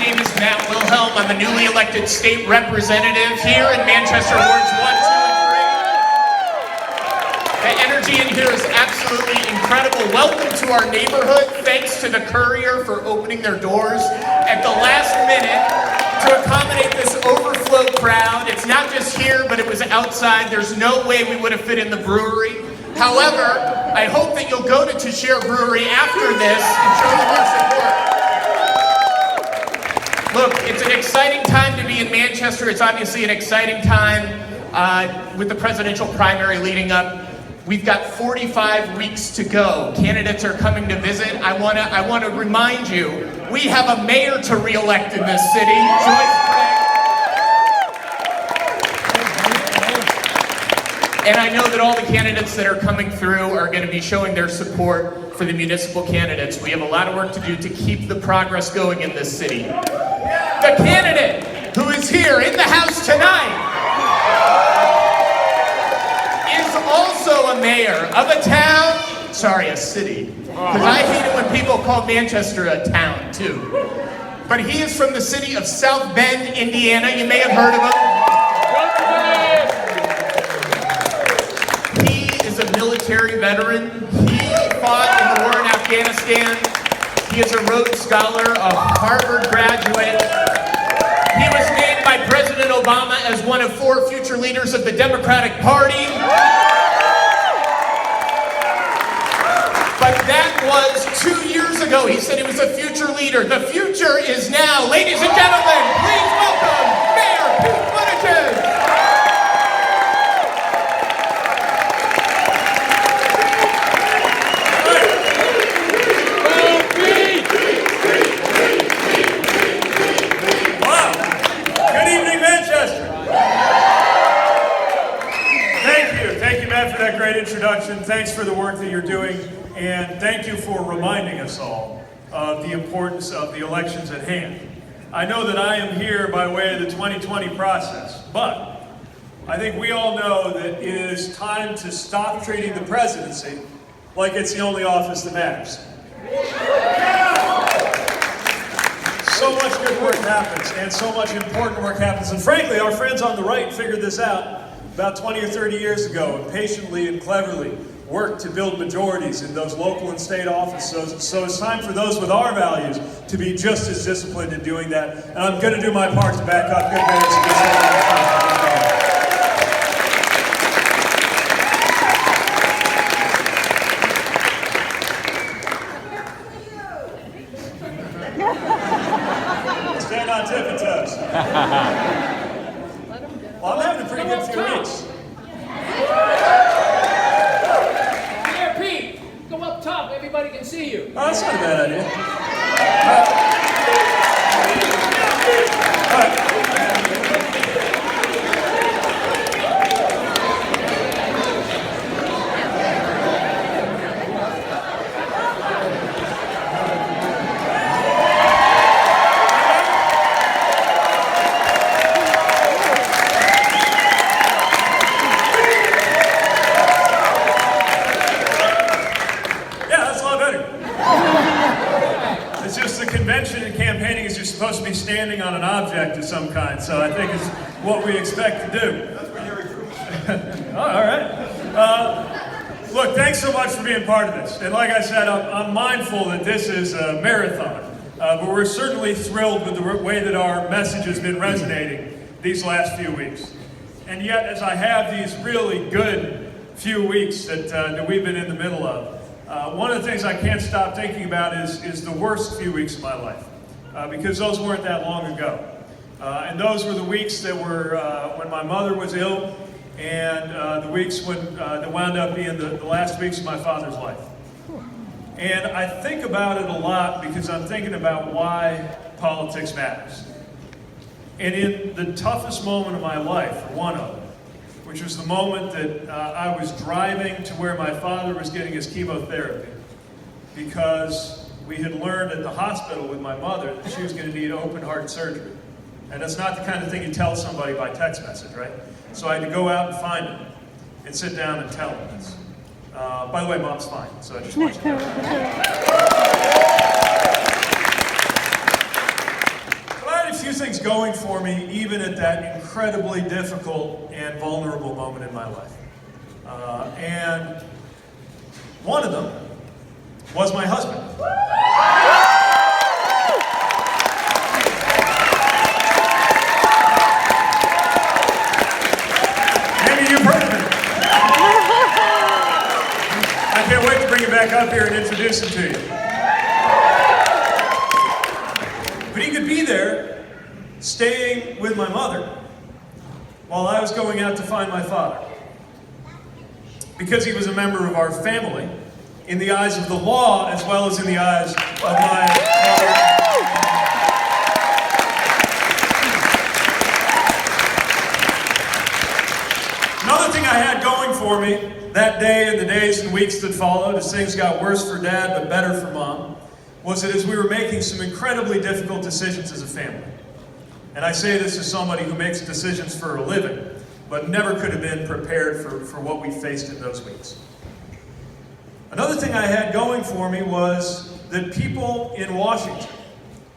name is Matt Wilhelm. I'm a newly elected state representative here in Manchester Wards 1, 2, and 3. The energy in here is absolutely incredible. Welcome to our neighborhood. Thanks to the Currier for opening their doors at the last minute to accommodate this overflow crowd. It's not just here, but it was outside. There's no way we would have fit in the brewery. However, I hope that you'll go to Currier Brewery after this and show them your support. Look, it's an exciting time to be in Manchester. It's obviously an exciting time with the presidential primary leading up. We've got 45 weeks to go. Candidates are coming to visit. I want to remind you, we have a mayor to re-elect in this city, Joyce Craig. And I know that all the candidates that are coming through are going to be showing their support for the municipal candidates. We have a lot of work to do to keep the progress going in this city. The candidate who is here in the House tonight is also a mayor of a town, a city, because I hate it when people call Manchester a town too. But he is from the city of South Bend, Indiana. You may have heard of him. He is a military veteran. He fought in the war in Afghanistan. He is a Rhodes Scholar, a Harvard graduate. He was named by President Obama as one of 4 future leaders of the Democratic Party. But that was 2 years ago. He said he was a future leader. The future is now. Ladies and gentlemen, please welcome Mayor Pete Buttigieg. Wow. Good evening, Manchester. Thank you, Matt, for that great introduction. Thanks for the work that you're doing. And thank you for reminding us all of the importance of the elections at hand. I know that I am here by way of the 2020 process, but I think we all know that it is time to stop treating the presidency like it's the only office that matters. So much good work happens, and so much important work happens. And frankly, our friends on the right figured this out about 20 or 30 years ago, and patiently and cleverly work to build majorities in those local and state offices. So it's time for those with our values to be just as disciplined in doing that. And I'm going to do my part to back up good mayors and good state. Stand on tippy toes. Well, I'm having a pretty good few weeks. Everybody can see you. Oh, that's not a bad idea. All right. It's just the convention and campaigning is you're supposed to be standing on an object of some kind, so I think it's what we expect to do. That's where you're recruiting. All right. Look, thanks so much for being part of this. And like I said, I'm mindful that this is a marathon, but we're certainly thrilled with the way that our message has been resonating these last few weeks. And yet, as I have these really good few weeks that we've been in the middle of, one of the things I can't stop thinking about is the worst few weeks of my life, because those weren't that long ago. And those were the weeks that were when my mother was ill, and the weeks when that wound up being the last weeks of my father's life. And I think about it a lot because I'm thinking about why politics matters. And in the toughest moment of my life, or one of them, which was the moment that I was driving to where my father was getting his chemotherapy, because we had learned at the hospital with my mother that she was going to need open heart surgery. And that's not the kind of thing you tell somebody by text message, right? So I had to go out and find him and sit down and tell him this. By the way, Mom's fine, so I just want you to know. few things going for me, even at that incredibly difficult and vulnerable moment in my life. And one of them was my husband. Maybe you've heard of him. I can't wait to bring him back up here and introduce him to you. But he could be there, staying with my mother, while I was going out to find my father. Because he was a member of our family, in the eyes of the law, as well as in the eyes of my mother. Another thing I had going for me that day and the days and weeks that followed, as things got worse for Dad but better for Mom, was that as we were making some incredibly difficult decisions as a family, and I say this as somebody who makes decisions for a living, but never could have been prepared for what we faced in those weeks. Another thing I had going for me was that people in Washington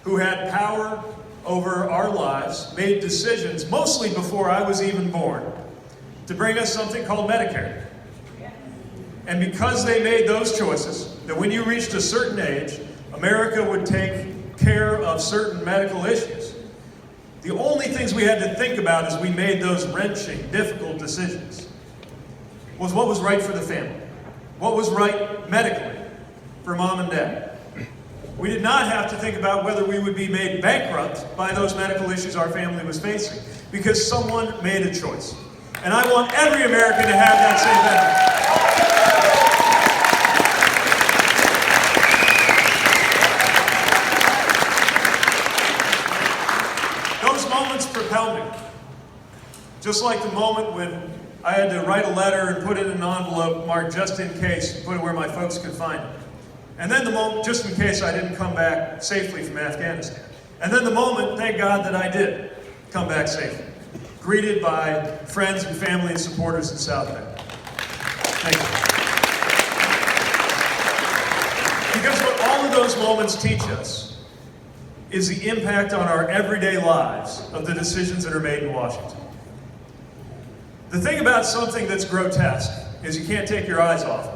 who had power over our lives made decisions, mostly before I was even born, to bring us something called Medicare. And because they made those choices, that when you reached a certain age, America would take care of certain medical issues, the only things we had to think about as we made those wrenching, difficult decisions was what was right for the family, what was right medically for Mom and Dad. We did not have to think about whether we would be made bankrupt by those medical issues our family was facing, because someone made a choice. And I want every American to have that same benefit. Propel me. Just like the moment when I had to write a letter and put it in an envelope marked just in case, and put it where my folks could find it. And then the moment, just in case I didn't come back safely from Afghanistan. And then the moment, thank God, that I did come back safely. Greeted by friends and family and supporters in South Bend. Thank you. Because what all of those moments teach us is the impact on our everyday lives of the decisions that are made in Washington. The thing about something that's grotesque is you can't take your eyes off it.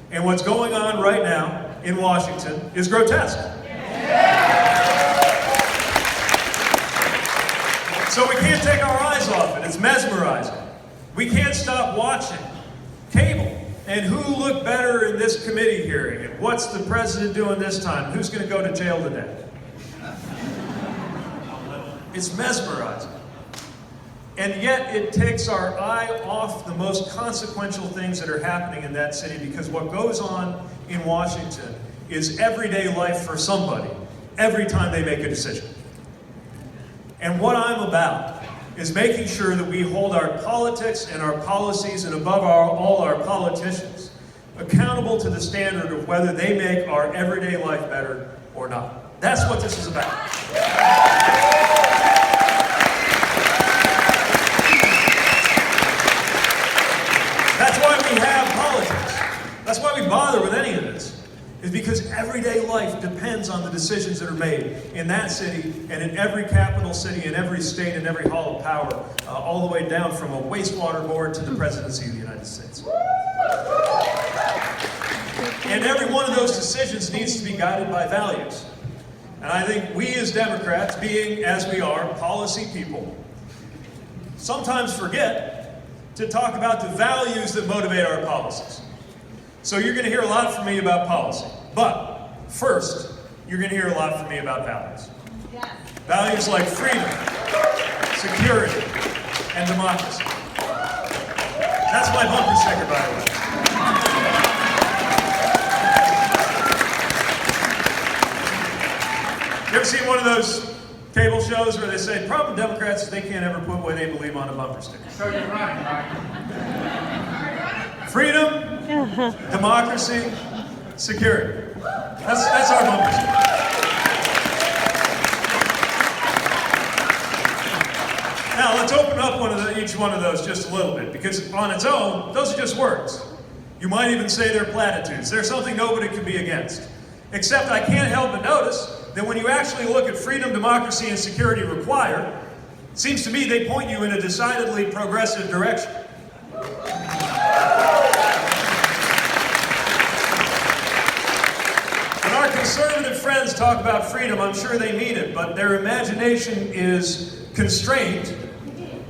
And what's going on right now in Washington is grotesque. So we can't take our eyes off it. It's mesmerizing. We can't stop watching cable. And who looked better in this committee hearing? And what's the president doing this time? Who's going to go to jail today? It's mesmerizing. And yet it takes our eye off the most consequential things that are happening in that city, because what goes on in Washington is everyday life for somebody every time they make a decision. And what I'm about is making sure that we hold our politics and our policies, and above all our politicians, accountable to the standard of whether they make our everyday life better or not. That's what this is about. That's why we have politics. That's why we bother with any of this. Is because everyday life depends on the decisions that are made in that city and in every capital city, in every state, and every hall of power, all the way down from a wastewater board to the presidency of the United States. And every one of those decisions needs to be guided by values. And I think we as Democrats, being as we are, policy people, sometimes forget to talk about the values that motivate our policies. So you're going to hear a lot from me about policy. But first, you're going to hear a lot from me about values. Yes. Values like freedom, security, and democracy. That's my bumper sticker, by the way. You ever seen one of those cable shows where they say, problem with Democrats is they can't ever put what they believe on a bumper sticker? So you're right. Freedom, democracy, security. That's our bumper sticker. Now let's open up each one of those just a little bit, because on its own, those are just words. You might even say they're platitudes. They're something nobody can be against. Except I can't help but notice that when you actually look at freedom, democracy, and security required, it seems to me they point you in a decidedly progressive direction. When our conservative friends talk about freedom, I'm sure they mean it, but their imagination is constrained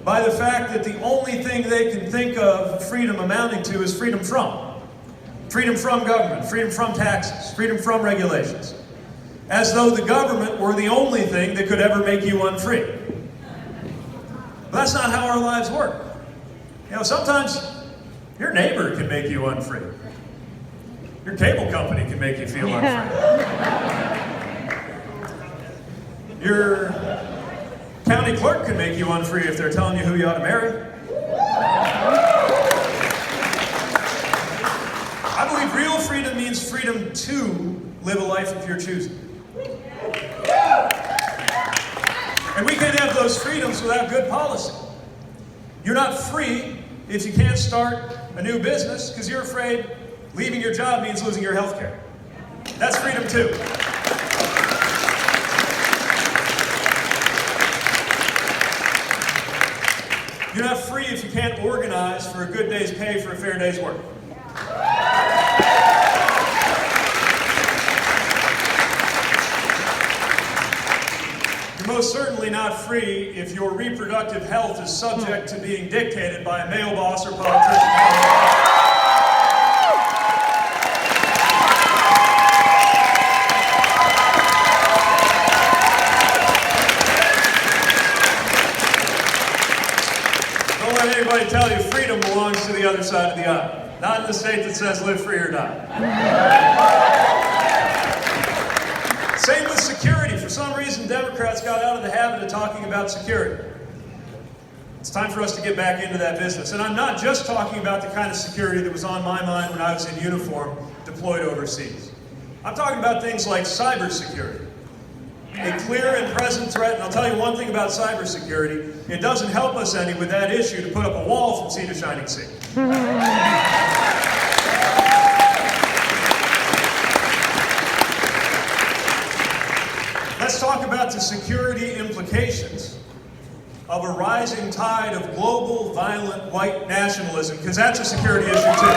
by the fact that the only thing they can think of freedom amounting to is freedom from. Freedom from government, freedom from taxes, freedom from regulations. As though the government were the only thing that could ever make you unfree. But that's not how our lives work. You know, sometimes your neighbor can make you unfree. Your cable company can make you feel unfree. Your county clerk can make you unfree if they're telling you who you ought to marry. I believe real freedom means freedom to live a life of your choosing. And we can't have those freedoms without good policy. You're not free if you can't start a new business because you're afraid leaving your job means losing your health care. That's freedom too. You're not free if you can't organize for a good day's pay for a fair day's work. You're most certainly not free if your reproductive health is subject to being dictated by a male boss or politician. Don't let anybody tell you freedom belongs to the other side of the aisle. Not in the state that says live free or die. Same with security. For some reason, Democrats got out of the habit of talking about security. It's time for us to get back into that business. And I'm not just talking about the kind of security that was on my mind when I was in uniform deployed overseas. I'm talking about things like cybersecurity. A clear and present threat, and I'll tell you one thing about cybersecurity, it doesn't help us any with that issue to put up a wall from sea to shining sea. Let's talk about the security implications of a rising tide of global violent white nationalism, because that's a security issue too.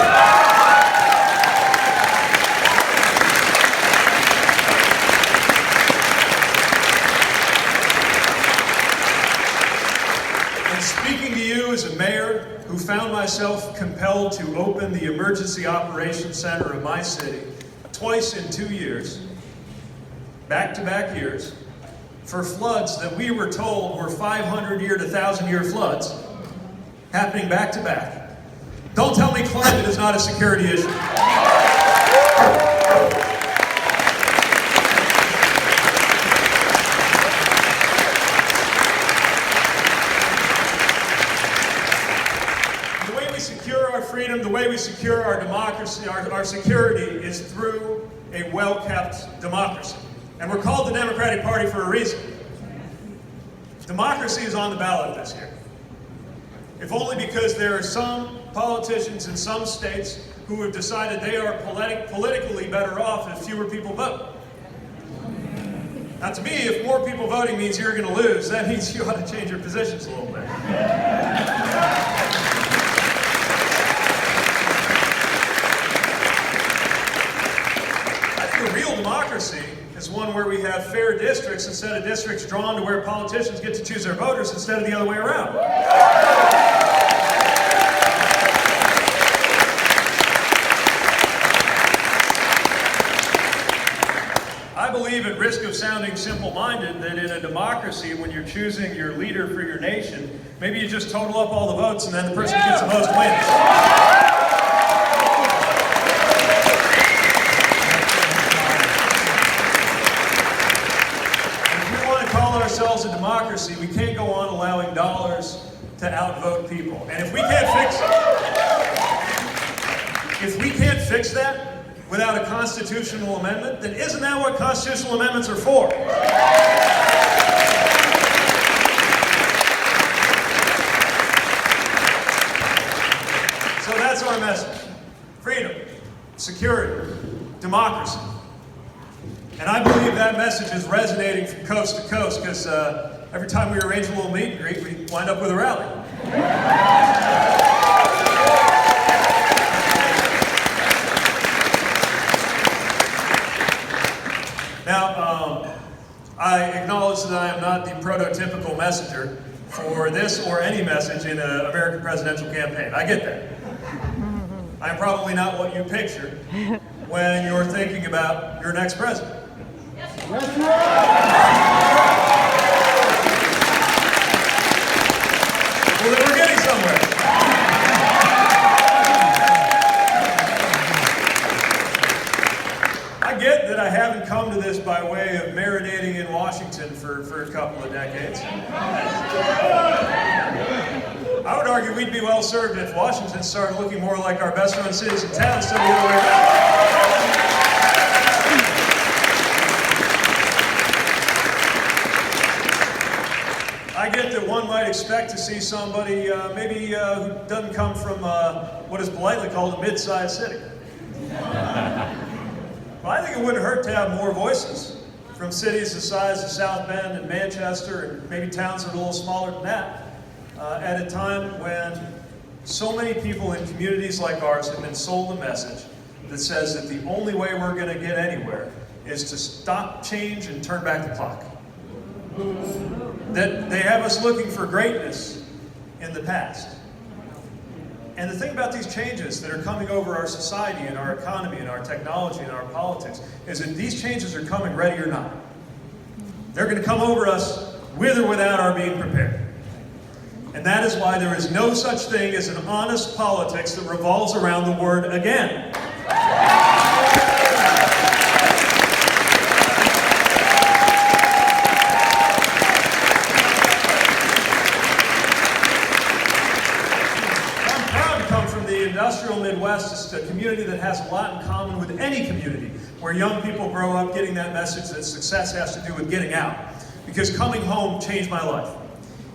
And speaking to you as a mayor who found myself compelled to open the Emergency Operations Center of my city twice in 2 years, back-to-back years, for floods that we were told were 500-year to 1,000-year floods, happening back-to-back. Don't tell me climate is not a security issue. The way we secure our freedom, the way we secure our democracy, our security is through a well-kept democracy. And we're called the Democratic Party for a reason. Democracy is on the ballot this year. If only because there are some politicians in some states who have decided they are politically better off if fewer people vote. Now to me, if more people voting means you're going to lose, that means you ought to change your positions a little bit. I think a real democracy is one where we have fair districts instead of districts drawn to where politicians get to choose their voters instead of the other way around. I believe, at risk of sounding simple-minded, that in a democracy, when you're choosing your leader for your nation, maybe you just total up all the votes and then the person who gets the most wins. Ourselves a democracy, we can't go on allowing dollars to outvote people. And if we can't fix that without a constitutional amendment, then isn't that what constitutional amendments are for? So that's our message. Freedom, security, democracy. And I believe that message is resonating coast to coast, because every time we arrange a little meet and greet, we wind up with a rally. Now, I acknowledge that I am not the prototypical messenger for this or any message in an American presidential campaign. I get that. I'm probably not what you picture when you're thinking about your next president. Well, then we're getting somewhere. I get that I haven't come to this by way of marinating in Washington for a couple of decades. I would argue we'd be well served if Washington started looking more like our best run cities and towns instead of the other way around. I get that one might expect to see somebody maybe who doesn't come from what is politely called a mid-sized city. But I think it wouldn't hurt to have more voices from cities the size of South Bend and Manchester and maybe towns that are a little smaller than that at a time when so many people in communities like ours have been sold a message that says that the only way we're going to get anywhere is to stop change and turn back the clock. That they have us looking for greatness in the past. And the thing about these changes that are coming over our society and our economy and our technology and our politics is that these changes are coming ready or not. They're going to come over us with or without our being prepared. And that is why there is no such thing as an honest politics that revolves around the word again. Industrial Midwest is a community that has a lot in common with any community where young people grow up getting that message that success has to do with getting out. Because coming home changed my life.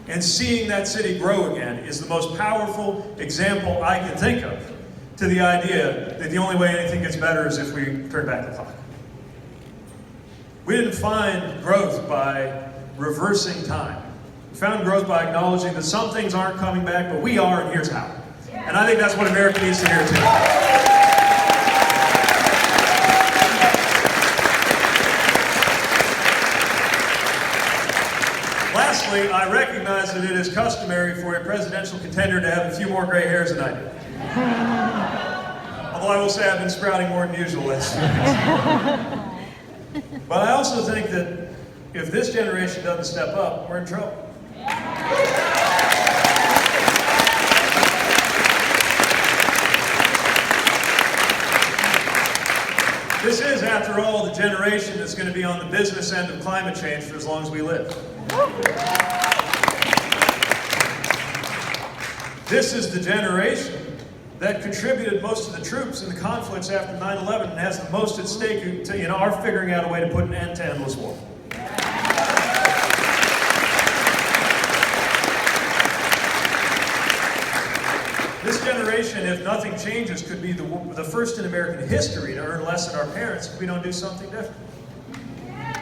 And seeing that city grow again is the most powerful example I can think of to the idea that the only way anything gets better is if we turn back the clock. We didn't find growth by reversing time. We found growth by acknowledging that some things aren't coming back, but we are, and here's how. And I think that's what America needs to hear too. Lastly, I recognize that it is customary for a presidential contender to have a few more gray hairs than I do. Although I will say I've been sprouting more than usual last few weeks. But I also think that if this generation doesn't step up, we're in trouble. This is, after all, the generation that's going to be on the business end of climate change for as long as we live. This is the generation that contributed most of the troops in the conflicts after 9/11 and has the most at stake in our figuring out a way to put an end to endless war. This generation, if nothing changes, could be the first in American history to earn less than our parents if we don't do something different.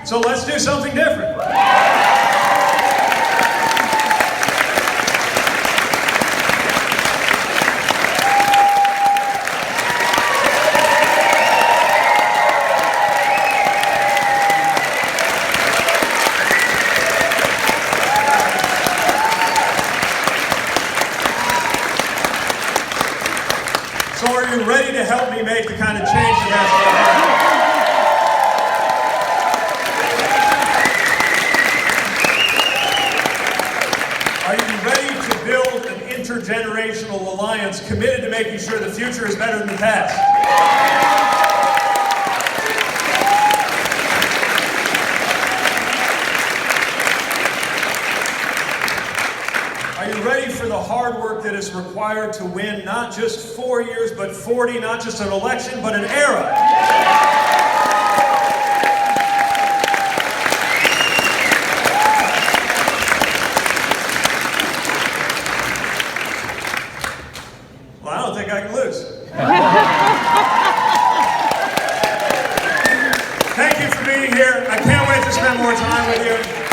So let's do something different. So are you ready to help me make the kind of change that has to happen? Are you ready to build an intergenerational alliance committed to making sure the future is better than the past? Are you ready for the hard work that is required to win not just 4 years, but 40, not just an election, but an era? Well, I don't think I can lose. Thank you for being here. I can't wait to spend more time with you.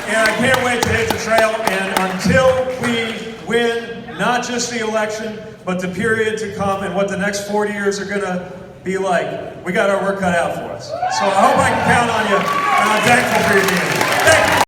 the trail, and until we win not just the election, but the period to come and what the next 40 years are going to be like, we got our work cut out for us. So I hope I can count on you, and I'm thankful for your being here. Thank you.